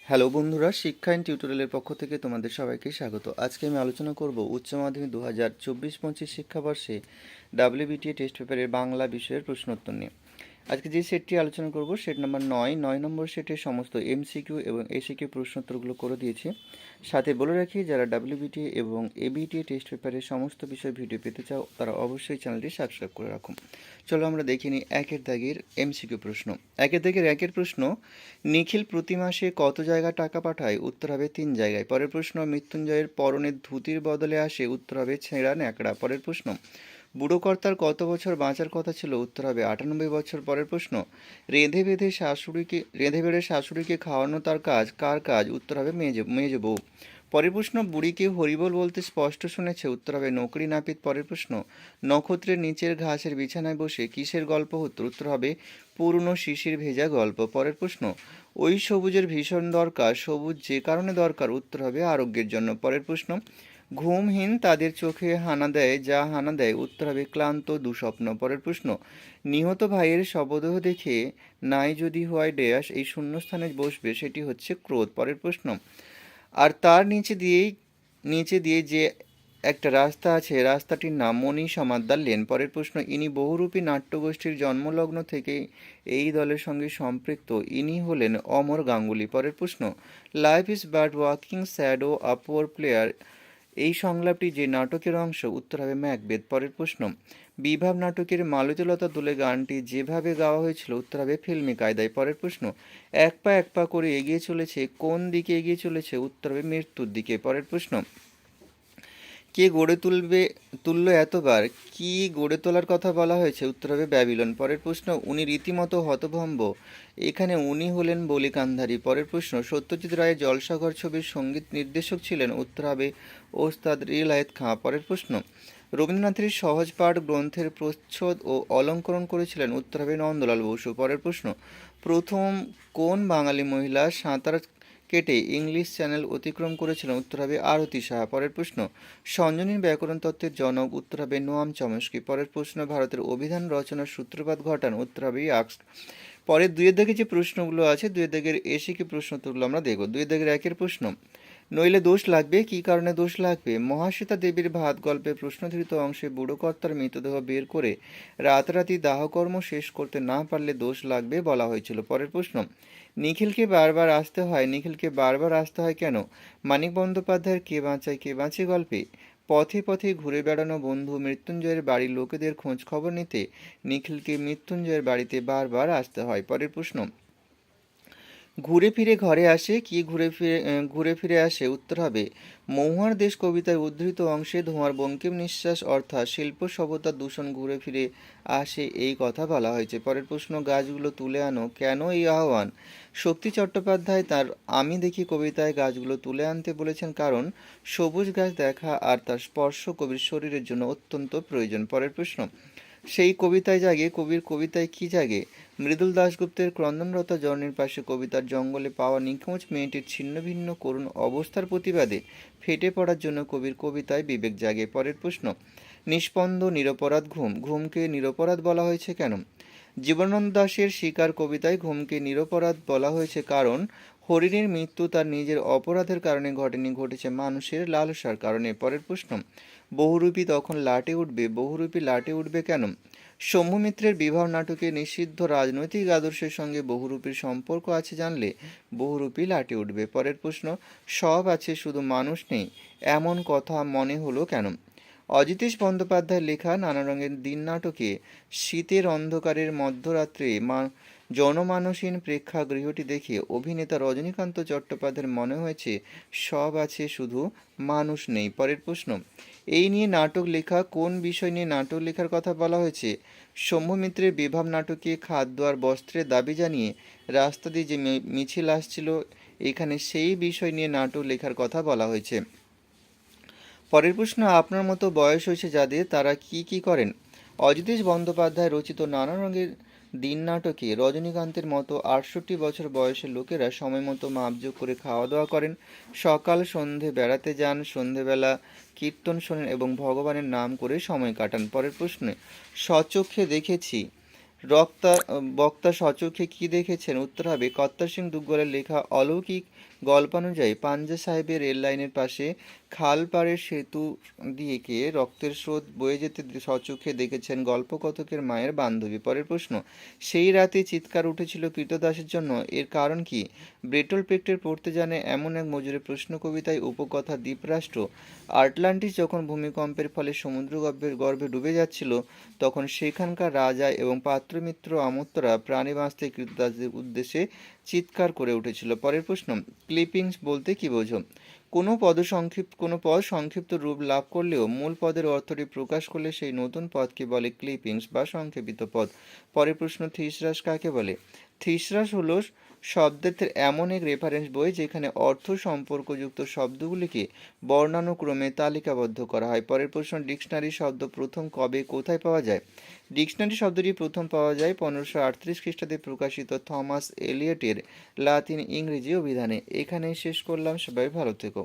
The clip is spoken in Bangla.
হ্যালো বন্ধুরা, শিক্ষা ইন টিউটোরিয়ালের পক্ষ থেকে তোমাদের সবাইকে স্বাগত। আজকে আমি আলোচনা করব উচ্চ মাধ্যমিক 2024-25 শিক্ষাবর্ষে ডাব্লিউবিটিএ টেস্ট পেপারের বাংলা বিষয়ের প্রশ্নোত্তর নিয়ে। আজকে যে সেটটি আলোচনা করব সেট নাম্বার 9 নম্বর সেটের সমস্ত এমসিকিউ এবং এসিকিউ প্রশ্নোত্তরগুলো করে দিয়েছি। সাথে বলে রাখি, যারা ডাব্লিউবিটিএ এবং এবিটিএ টেস্ট পেপারের সমস্ত বিষয় ভিডিও পেতে চাও তারা অবশ্যই চ্যানেলটি সাবস্ক্রাইব করে রাখুন। চলো আমরা দেখে নিই একের দাগের এমসিকিউ প্রশ্ন। একের প্রশ্ন, নিখিল প্রতি মাসে কত জায়গা টাকা পাঠায়? উত্তর হবে 3 জায়গায়। পরের প্রশ্ন, মৃত্যুঞ্জয়ের পরনের ধুতির বদলে আসে? উত্তর হবে ছেঁড়া ন্যাকড়া। পরের প্রশ্ন, বুড়ো কর্তার কত বছর বাঁচার কথা ছিল? উত্তর হবে 98 বছর। পরের প্রশ্ন, রেঁধে বেড়ে শাশুড়িকে খাওয়ানো তার কাজ, কার কাজ? উত্তর হবে মেজ বউ। পরের প্রশ্ন, বুড়িকে হরিবোল বলতে স্পষ্ট শুনেছে? উত্তর হবে নকরি নাপিত। পরের প্রশ্ন, নক্ষত্রের নিচের ঘাসের বিছানায় বসে কিসের গল্প হতো? উত্তর হবে পুরনো শিশির ভেজা গল্প। পরের প্রশ্ন, ওই সবুজের ভীষণ দরকার, সবুজ যে কারণে দরকার? উত্তর হবে আরোগ্যের জন্য। পরের প্রশ্ন, ঘুমহীন তাদের চোখে হানা দেয়, যা হানা দেয়? উত্তর হবে ক্লান্ত দুঃস্বপ্ন। পরের প্রশ্ন, নিহত ভাইয়ের শবদেহ দেখে নাই যদি হয় ড্যাশ, এই শূন্যস্থানে বসবে, সেটি হচ্ছে ক্রোধ। পরের প্রশ্ন, আর তার নিচে দিয়ে যে একটা রাস্তা আছে, রাস্তাটির নাম মণি সমাদ্দার লেন। পরের প্রশ্ন, ইনি বহুরূপী নাট্যগোষ্ঠীর জন্মলগ্ন থেকেই এই দলের সঙ্গে সম্পৃক্ত, ইনি হলেন অমর গাঙ্গুলি। পরের প্রশ্ন, life is but walking shadow a poor player, এই সংলাপটি যে নাটকের অংশ? উত্তর হবে ম্যাকবেথ। পরের প্রশ্ন, বিভাব নাটকের মালতীলতা দোলে গানটি যেভাবে গাওয়া হয়েছিল? উত্তর হবে ফিল্মি কায়দায়। পরের প্রশ্ন, এক পা করে এগিয়ে চলেছে, কোন দিকে এগিয়ে চলেছে? উত্তর হবে মৃত্যুর দিকে। পরের প্রশ্ন, কে তুললো এতবার, কি গড়ে তোলার কথা বলা হয়েছে? উত্তর হবে ব্যাবিলন। পরের প্রশ্ন, উনি রীতিমতো হতভম্ব, এখানে উনি হলেন বলি কান্ধারী। পরের প্রশ্ন, সত্যজিৎ রায়ের জলসাঘর ছবির সঙ্গীত নির্দেশক ছিলেন? উত্তর হবে ওস্তাদ রিলায়েত খাঁ। পরের প্রশ্ন, রবীন্দ্রনাথের সহজ পাঠ গ্রন্থের প্রচ্ছদ ও অলঙ্করণ করেছিলেন? উত্তর হবে নন্দলাল বসু। পরের প্রশ্ন, প্রথম কোন বাঙালি মহিলা সাঁতার কেটে ইংলিশ চ্যানেল অতিক্রম করেছিলেন? উত্তর হবে আরতি সাহা। পরের প্রশ্ন, সঞ্জনীর ব্যাকরণ তত্ত্বের জনক? উত্তর হবে নোয়াম চমস্কি। পরের প্রশ্ন, ভারতের অভিধান রচনার সূত্রপাত ঘটান? উত্তর হবে ইয়াক্স। পরের দুইয়ের দাগে যে প্রশ্নগুলো আছে, দুইয়ের দাগের এসে কি প্রশ্নোত্তরগুলো আমরা দেখব। দুইয়ের দাগের একের প্রশ্ন, নইলে দোষ লাগবে, কি কারণে দোষ লাগবে? মহাশ্বেতা দেবীর ভাত গল্পের প্রশ্নধৃত অংশে বুড়োকর্তার মৃতদেহ বের করে রাতারাতি দাহকর্ম শেষ করতে না পারলে দোষ লাগবে বলা হয়েছিল। পরের প্রশ্ন, নিখিলকে বারবার আসতে হয় কেন? মানিক বন্দ্যোপাধ্যায়ের কে বাঁচে গল্পে পথে পথে ঘুরে বেড়ানো বন্ধু মৃত্যুঞ্জয়ের বাড়ির লোকেদের খোঁজ খবর নিতে নিখিলকে মৃত্যুঞ্জয়ের বাড়িতে বারবার আসতে হয়। পরের প্রশ্ন, ঘুরে ফিরে ঘরে আসে, কি ঘুরে ফিরে আসে? উত্তর হবে মহুয়ার দেশ কবিতায় উদ্ধৃত অংশে ধোঁয়ার বঙ্কিম নিঃশ্বাস অর্থাৎ শিল্প সভ্যতার দূষণ ঘুরে ফিরে আসে, এই কথা বলা হয়েছে। পরের প্রশ্ন, গাছগুলো তুলে আনো, কেন এই আহ্বান? শক্তি চট্টোপাধ্যায় তার আমি দেখি কবিতায় গাছগুলো তুলে আনতে বলেছেন, কারণ সবুজ গাছ দেখা আর তার স্পর্শ কবির শরীরের জন্য অত্যন্ত প্রয়োজন। পরের প্রশ্ন, সেই কবির কবিতায় কি জাগে? মৃদুল দাশগুপ্তের ক্রন্দনরত জননীর পাশে কবিতার জঙ্গলে পাওয়া নিখোঁজ মেয়েটির ছিন্ন ভিন্ন করুণ অবস্থার প্রতিবাদে ফেটে পড়ার জন্য কবির কবিতায় বিবেক জাগে। পরের প্রশ্ন, নিষ্পন্দ নিরপরাধ ঘুমকে নিরপরাধ বলা হয়েছে কেন? জীবনানন্দ দাশের শিকার কবিতায় ঘুমকে নিরপরাধ বলা হয়েছে কারণ হরিণীর মৃত্যু তার নিজের অপরাধের কারণে ঘটেনি, ঘটেছে মানুষের লালসার কারণে। পরের প্রশ্ন, বহুরূপী লাটে উঠবে কেন? সৌম্যমিত্রের বিবাহ নাটকে নিষিদ্ধ রাজনৈতিক আদর্শের সঙ্গে বহুরূপীর সম্পর্ক আছে জানলে বহুরূপী লাটে উঠবে। পরের প্রশ্ন, সব আছে শুধু মানুষ নেই, এমন কথা মনে হলো কেন? অজিতেশ বন্দ্যোপাধ্যায়ের লেখা নানা রঙের দিন নাটকে শীতের অন্ধকারের মধ্যরাত্রে জনমানসহীন প্রেক্ষাগৃহটি দেখে অভিনেতা রজনীকান্ত চট্টোপাধ্যায়ের মনে হয়েছে সব আছে শুধু মানুষ নেই। পরের প্রশ্ন, এই নিয়ে নাটক লেখা, কোন বিষয় নিয়ে নাটক লেখার কথা বলা হয়েছে? সৌম্যমিত্রের বিভাব নাটকে খাদ্য আর বস্ত্রের দাবি জানিয়ে রাস্তা দিয়ে যে মিছিল আসছিল, এখানে সেই বিষয় নিয়ে নাটক লেখার কথা বলা হয়েছে। পরের প্রশ্ন, আপনার মতো বয়স হয়েছে যাদের, তারা কি করেন? অজিতেশ বন্দ্যোপাধ্যায় রচিত নানা রঙের দিন নাটকে রজনীকান্তের মতো 68 বছর বয়সের লোকেরা সময় মতো মাপযোগ করে খাওয়া দাওয়া করেন, সকাল সন্ধে বেড়াতে যান, সন্ধেবেলা কীর্তন শোনেন এবং ভগবানের নাম করে সময় কাটান। পরের প্রশ্নে, স্বচক্ষে দেখেছি বক্তা স্বচক্ষে কি দেখেছেন? উত্তর হবে কর্তার সিং দুগ্গলের লেখা অলৌকিক গল্পানুযায়ী পাঞ্জা সাহেবের রেল লাইনের পাশে খাল পাড়ের সেতু দিকে রক্তের স্রোত বয়ে যেতে স্বচক্ষে দেখেছেন গল্পকথকের মায়ের বান্ধবী। পরের প্রশ্ন, সেই রাতে চিৎকার উঠেছিল কৃতদাসের জন্য, এর কারণ কি? ব্রেটল পেক্টের পড়তে জানে এমন এক মজুরের প্রশ্ন কবিতায় উপকথা দ্বীপরাষ্ট্র আটলান্টিস যখন ভূমিকম্পের ফলে গর্ভে ডুবে যাচ্ছিল, তখন সেখানকার রাজা এবং পাত্রমিত্র অমর্ত্যরা প্রাণে বাঁচতে কৃতদাসদের উদ্দেশ্যে চিৎকার করে উঠেছিল। পরের প্রশ্ন, ক্লিপিংস বলতে কি বোঝো? কোনো পদ সংক্ষিপ্ত রূপ লাভ করলেও মূল পদের অর্থটি প্রকাশ করলে সেই নতুন পদকে বলে ক্লিপিংস বা সংক্ষেপিত পদ। পরের প্রশ্ন, থিসরাস কাকে বলে? থিসরাস হলো শব্দার্থের এমন এক রেফারেন্স বই যেখানে অর্থ সম্পর্কযুক্ত শব্দগুলিকে বর্ণানুক্রমে তালিকাবদ্ধ করা হয়। পরের প্রশ্ন, ডিকশনারি শব্দ প্রথম কবে কোথায় পাওয়া যায়? ডিকশনারি শব্দটি প্রথম পাওয়া যায় 1538 খ্রিস্টাব্দে প্রকাশিত থমাস এলিয়টের লাতিন ইংরেজি অভিধানে। এখানেই শেষ করলাম। সবাই ভালো থেকো।